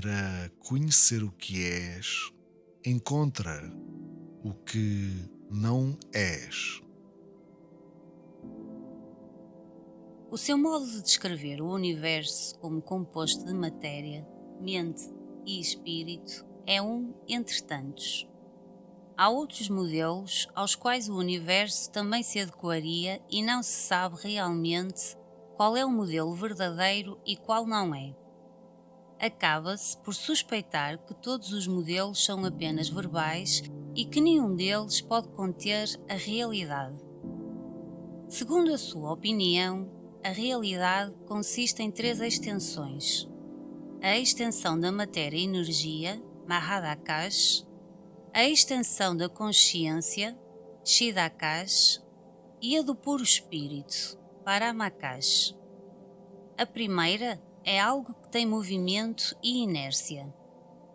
Para conhecer o que és, encontra o que não és. O seu modo de descrever o universo como composto de matéria, mente e espírito é um entre tantos. Há outros modelos aos quais o universo também se adequaria e não se sabe realmente qual é o modelo verdadeiro e qual não é. Acaba-se por suspeitar que todos os modelos são apenas verbais e que nenhum deles pode conter a realidade. Segundo a sua opinião, a realidade consiste em três extensões: a extensão da matéria-energia, Mahadakash, a extensão da consciência, Shidakash, e a do puro espírito, Paramakash. A primeira é algo que tem movimento e inércia.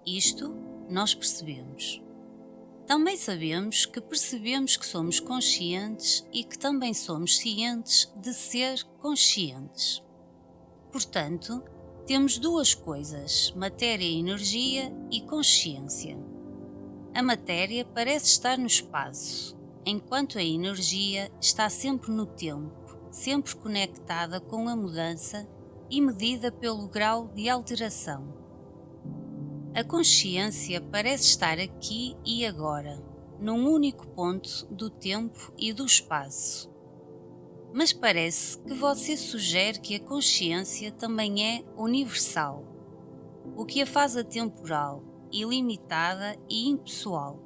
Isto nós percebemos. Também sabemos que somos conscientes e que também somos cientes de ser conscientes. Portanto, temos duas coisas: matéria e energia e consciência. A matéria parece estar no espaço, enquanto a energia está sempre no tempo, sempre conectada com a mudança e medida pelo grau de alteração. A consciência parece estar aqui e agora, num único ponto do tempo e do espaço. Mas parece que você sugere que a consciência também é universal, o que a faz atemporal, ilimitada e impessoal.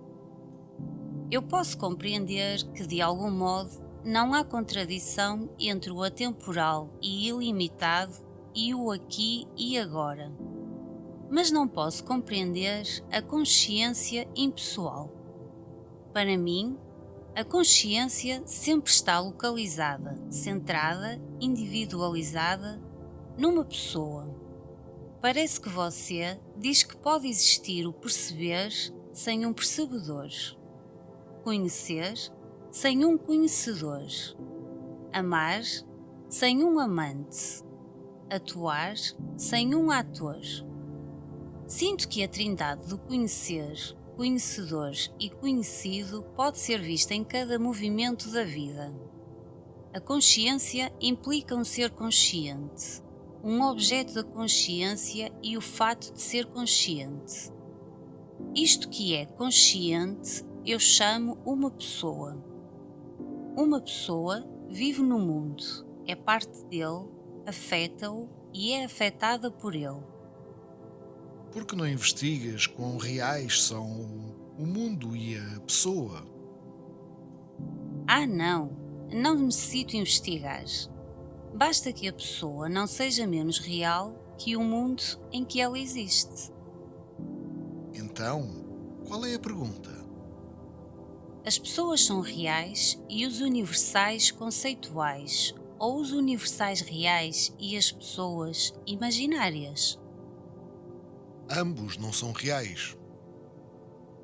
Eu posso compreender que, de algum modo, não há contradição entre o atemporal e ilimitado e o aqui e agora. Mas não posso compreender a consciência impessoal. Para mim, a consciência sempre está localizada, centrada, individualizada numa pessoa. Parece que você diz que pode existir o perceber sem um percebedor, conhecer sem um conhecedor, amar sem um amante, atuar sem um ator. Sinto que a trindade do conhecer, conhecedor e conhecido pode ser vista em cada movimento da vida. A consciência implica um ser consciente, um objeto da consciência e o fato de ser consciente. Isto que é consciente eu chamo uma pessoa. Uma pessoa vive no mundo, é parte dele, afeta-o e é afetada por ele. Por que não investigas quão reais são o mundo e a pessoa? Ah, não necessito investigar. Basta que a pessoa não seja menos real que o mundo em que ela existe. Então, qual é a pergunta? As pessoas são reais e os universais conceituais, ou os universais reais e as pessoas imaginárias? Ambos não são reais.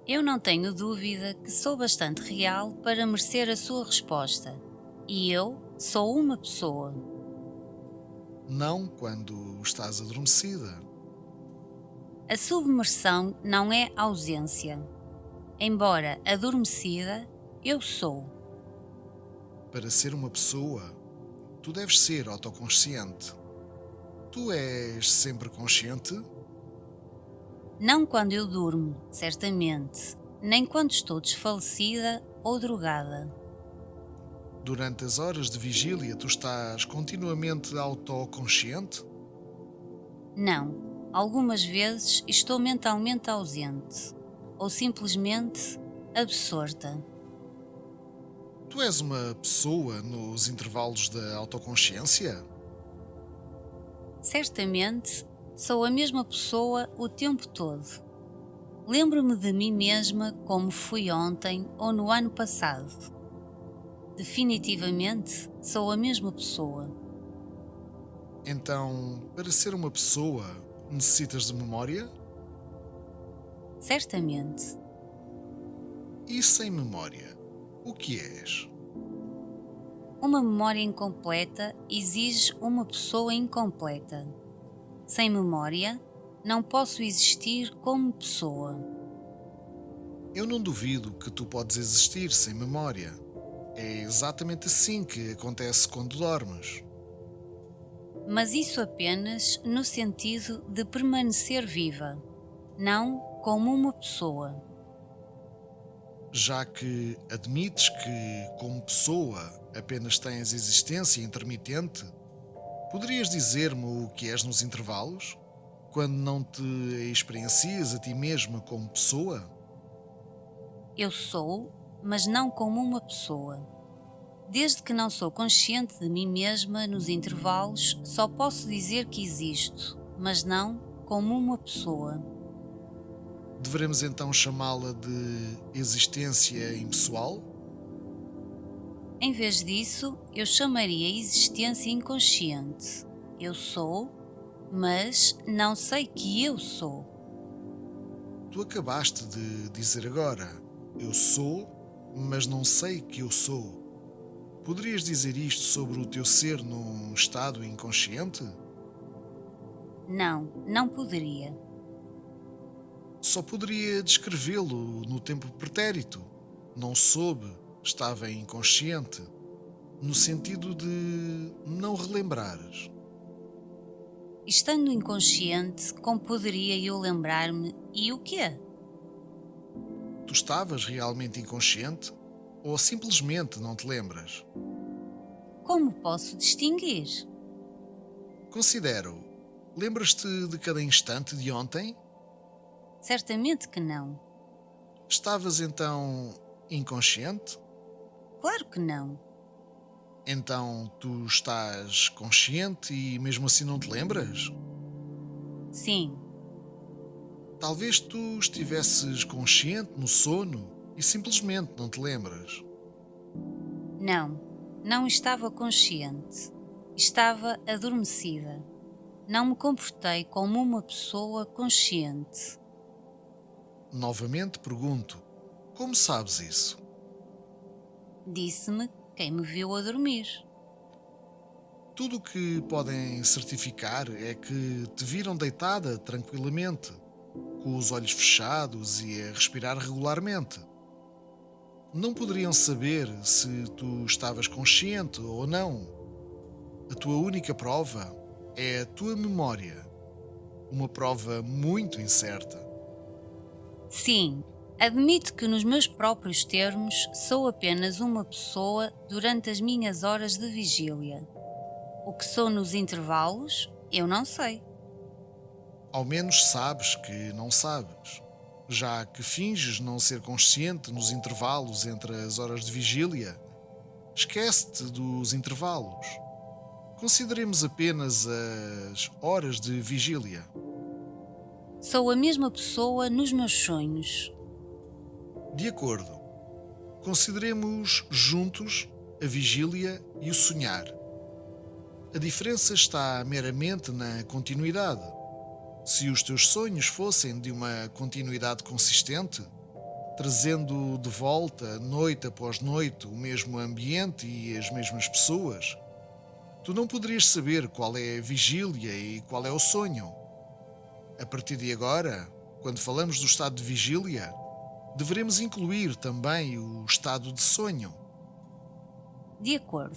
Eu não tenho dúvida que sou bastante real para merecer a sua resposta. E eu sou uma pessoa. Não quando estás adormecida. A submersão não é ausência. Embora adormecida, eu sou. Para ser uma pessoa, tu deves ser autoconsciente. Tu és sempre consciente? Não quando eu durmo, certamente, nem quando estou desfalecida ou drogada. Durante as horas de vigília, tu estás continuamente autoconsciente? Não, algumas vezes estou mentalmente ausente ou simplesmente absorta. Tu és uma pessoa nos intervalos da autoconsciência? Certamente sou a mesma pessoa o tempo todo. Lembro-me de mim mesma como fui ontem ou no ano passado. Definitivamente sou a mesma pessoa. Então, para ser uma pessoa, necessitas de memória? Certamente. E sem memória, o que és? Uma memória incompleta exige uma pessoa incompleta. Sem memória, não posso existir como pessoa. Eu não duvido que tu podes existir sem memória. É exatamente assim que acontece quando dormes. Mas isso apenas no sentido de permanecer viva, não como uma pessoa. Já que admites que, como pessoa, apenas tens existência intermitente, poderias dizer-me o que és nos intervalos? Quando não te experiencias a ti mesma como pessoa? Eu sou, mas não como uma pessoa. Desde que não sou consciente de mim mesma nos intervalos, só posso dizer que existo, mas não como uma pessoa. Deveremos então chamá-la de existência impessoal? Em vez disso, eu chamaria existência inconsciente. Eu sou, mas não sei que eu sou. Tu acabaste de dizer agora: eu sou, mas não sei que eu sou. Poderias dizer isto sobre o teu ser num estado inconsciente? Não, não poderia. Só poderia descrevê-lo no tempo pretérito. Não soube, estava inconsciente, no sentido de não relembrares. Estando inconsciente, como poderia eu lembrar-me e o quê? Tu estavas realmente inconsciente ou simplesmente não te lembras? Como posso distinguir? Considero. Lembras-te de cada instante de ontem? Certamente que não. Estavas então inconsciente? Claro que não. Então tu estás consciente e mesmo assim não te lembras? Sim, Talvez tu estivesses consciente no sono e simplesmente não te lembras. não. Não estava consciente. Estava adormecida. Não me comportei como uma pessoa consciente. Novamente pergunto: como sabes isso? Disse-me quem me viu a dormir. Tudo o que podem certificar é que te viram deitada tranquilamente, com os olhos fechados e a respirar regularmente. Não poderiam saber se tu estavas consciente ou não. A tua única prova é a tua memória, uma prova muito incerta. Sim, admito que nos meus próprios termos sou apenas uma pessoa durante as minhas horas de vigília. O que sou nos intervalos, eu não sei. Ao menos sabes que não sabes, já que finges não ser consciente nos intervalos entre as horas de vigília. Esquece-te dos intervalos. Consideremos apenas as horas de vigília. Sou a mesma pessoa nos meus sonhos. De acordo. Consideremos juntos a vigília e o sonhar. A diferença está meramente na continuidade. Se os teus sonhos fossem de uma continuidade consistente, trazendo de volta, noite após noite, o mesmo ambiente e as mesmas pessoas, tu não poderias saber qual é a vigília e qual é o sonho. A partir de agora, quando falamos do estado de vigília, deveremos incluir também o estado de sonho. De acordo.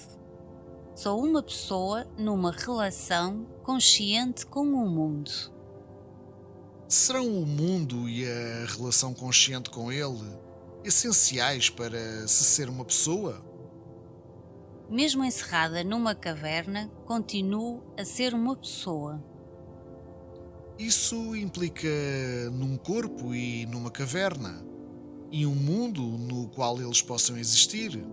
Sou uma pessoa numa relação consciente com o mundo. Serão o mundo e a relação consciente com ele essenciais para se ser uma pessoa? Mesmo encerrada numa caverna, continuo a ser uma pessoa. Isso implica num corpo e numa caverna, e um mundo no qual eles possam existir.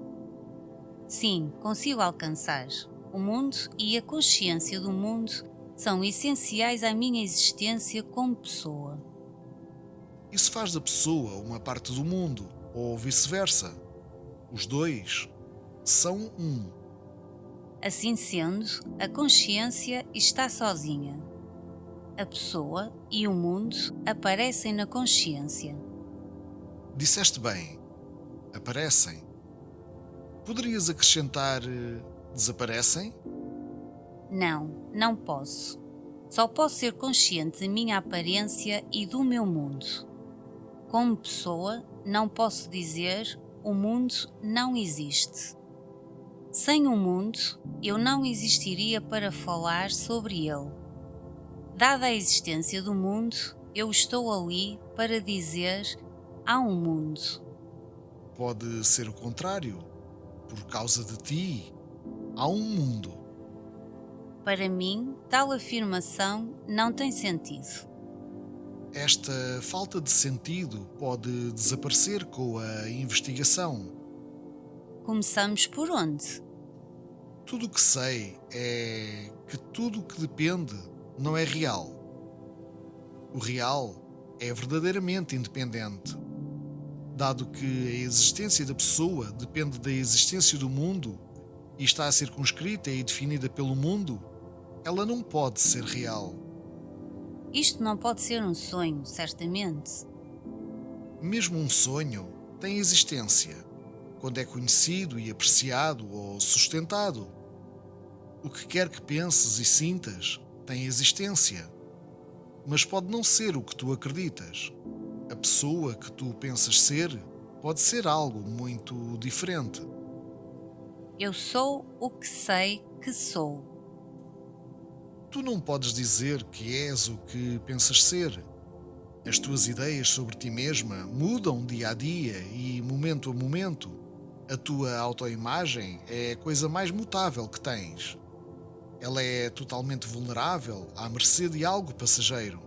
Sim, consigo alcançar. O mundo e a consciência do mundo são essenciais à minha existência como pessoa. Isso faz da pessoa uma parte do mundo, ou vice-versa. Os dois são um. Assim sendo, a consciência está sozinha. A pessoa e o mundo aparecem na consciência. Disseste bem, aparecem. Poderias acrescentar desaparecem? Não, não posso. Só posso ser consciente da minha aparência e do meu mundo. Como pessoa, não posso dizer o mundo não existe. Sem o mundo, eu não existiria para falar sobre ele. Dada a existência do mundo, eu estou ali para dizer há um mundo. Pode ser o contrário. Por causa de ti, há um mundo. Para mim, tal afirmação não tem sentido. Esta falta de sentido pode desaparecer com a investigação. Começamos por onde? Tudo o que sei é que tudo o que depende não é real. O real é verdadeiramente independente. Dado que a existência da pessoa depende da existência do mundo e está circunscrita e definida pelo mundo, ela não pode ser real. Isto não pode ser um sonho, certamente. Mesmo um sonho tem existência, quando é conhecido e apreciado ou sustentado. O que quer que penses e sintas tem existência, mas pode não ser o que tu acreditas. A pessoa que tu pensas ser pode ser algo muito diferente. Eu sou o que sei que sou. Tu não podes dizer que és o que pensas ser. As tuas ideias sobre ti mesma mudam dia a dia e momento a momento. A tua autoimagem é a coisa mais mutável que tens. Ela é totalmente vulnerável à mercê de algo passageiro.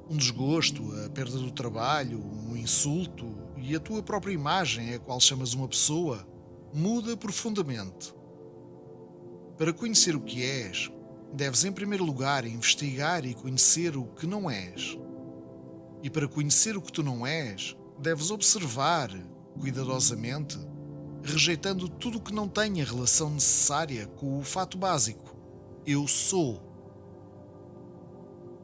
Um desgosto, a perda do trabalho, um insulto e a tua própria imagem, a qual chamas uma pessoa, muda profundamente. Para conhecer o que és, deves em primeiro lugar investigar e conhecer o que não és. E para conhecer o que tu não és, deves observar, cuidadosamente, rejeitando tudo o que não tenha relação necessária com o fato básico. Eu sou.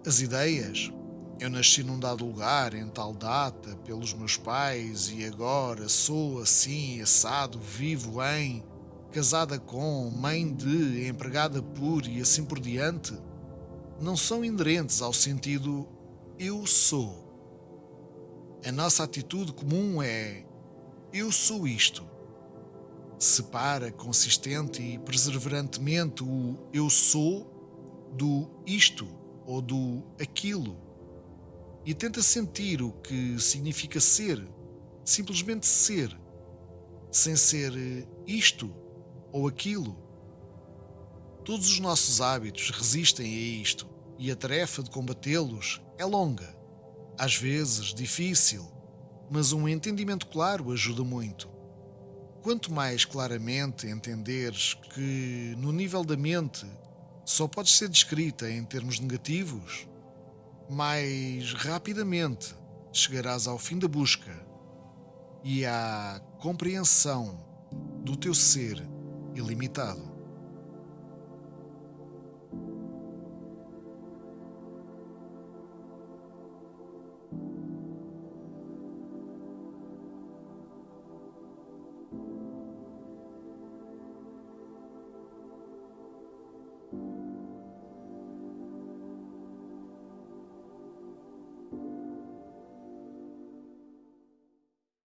As ideias. Eu nasci num dado lugar, em tal data, pelos meus pais, e agora sou assim, assado, vivo em, casada com, mãe de, empregada por e assim por diante, não são inerentes ao sentido eu sou. A nossa atitude comum é eu sou isto. Separa consistente e perseverantemente o eu sou do isto ou do aquilo e tenta sentir o que significa ser, simplesmente ser, sem ser isto ou aquilo. Todos os nossos hábitos resistem a isto e a tarefa de combatê-los é longa, às vezes difícil, mas um entendimento claro ajuda muito. Quanto mais claramente entenderes que, no nível da mente, só podes ser descrita em termos negativos, mais rapidamente chegarás ao fim da busca e à compreensão do teu ser ilimitado.